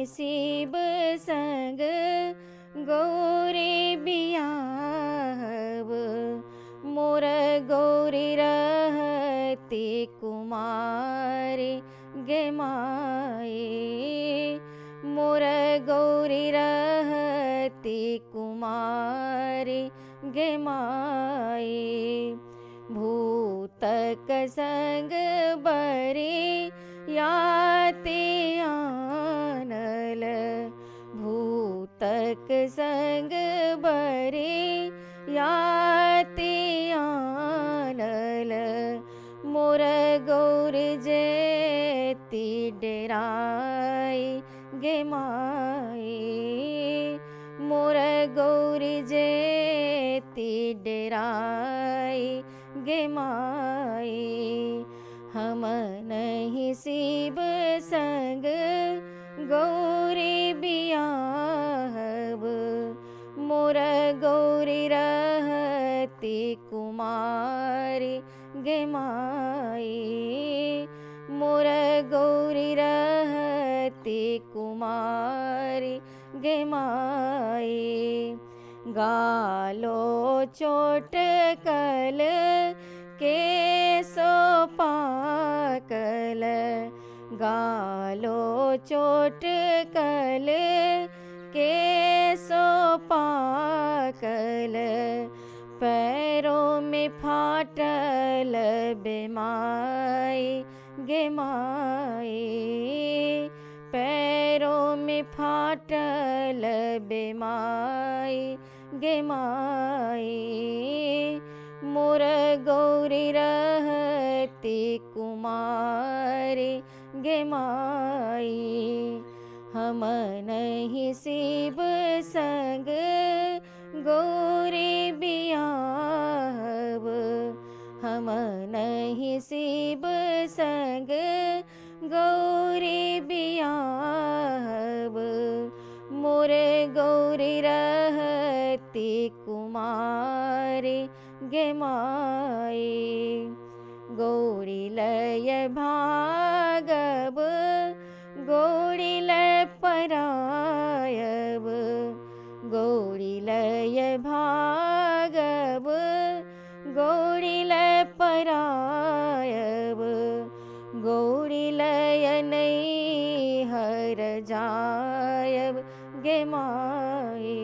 Sieve संग गौरी बियाहब। मोर गौरी रहती कुमारी गे माए। मोर गौरी रहती कुमारी गे माए। भूतक संग बरी याति आनल। भूतक संग बरी याति आनल। मोर गौर जेती डेराई गे माए। मोर गौर जेती डेराई गे माए। हम नहीं शिव संग गौरी बियाहब। मोर गौरी रहती कुमारी गे माए। मोर गौरी रहती कुमारी गे माए। गालो चोट कल केसो पाकल। गालो चोट कल केसो पाकल। पैरों में फाटल बेमाई गे माए। पैरों में फाटल बेमाई गे माए। मोर गौरी रहती कुमारी गे माए। हम नहीं शिव संग गौरी बियाहब। हम नहीं शिव संग गौरी बियाहब। मोर गौरी रहती कुमारी गे माए। गौरी लय भागब गौरी लय परायब। गौरी लय भागब गौरी लय परायब। गौरी लय नहीं हर जायब गे माए।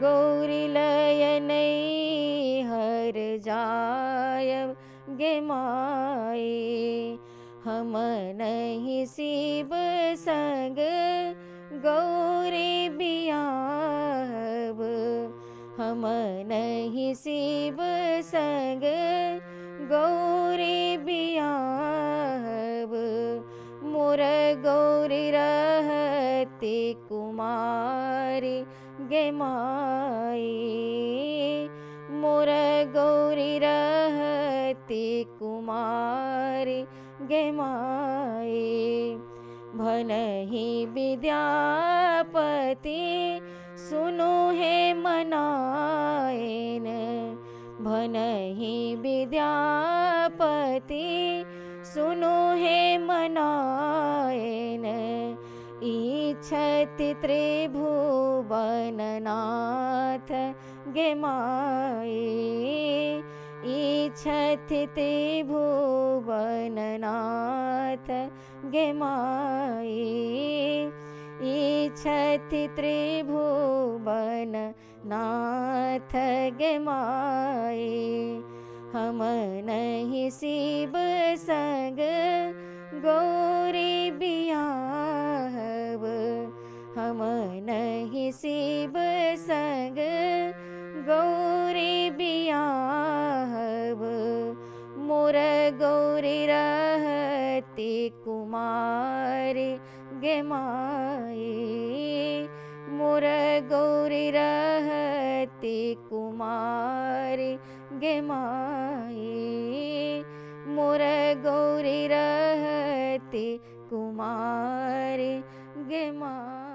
गौरी लय नहीं हर जायब गे माए। हम नहीं शिव संग गौरी बियाहब। हम नहीं शिव संग गौरी बियाहब। मोर गौरी रहती कुमारी गे माए। मोर गौरी रहती कुमारी गे माए। भनहि विद्यापति सुनो हे मनाएन। भनहि विद्यापति सुनो हे मनाएन। इच्छति त्रिभुवननाथ गे माए। इच्छति त्रिभुवननाथ गे माए। इच्छति त्रिभुवननाथ गे माए। हम नहीं शिव संग गौरी बियाहब। हम नहीं शिव संग गौरी बियाहब। मोर गौरी रहती कुमारी गे माए। मोर गौरी रहती कुमारी गे माए। मोर गौरी रहती कुमारी गे माए।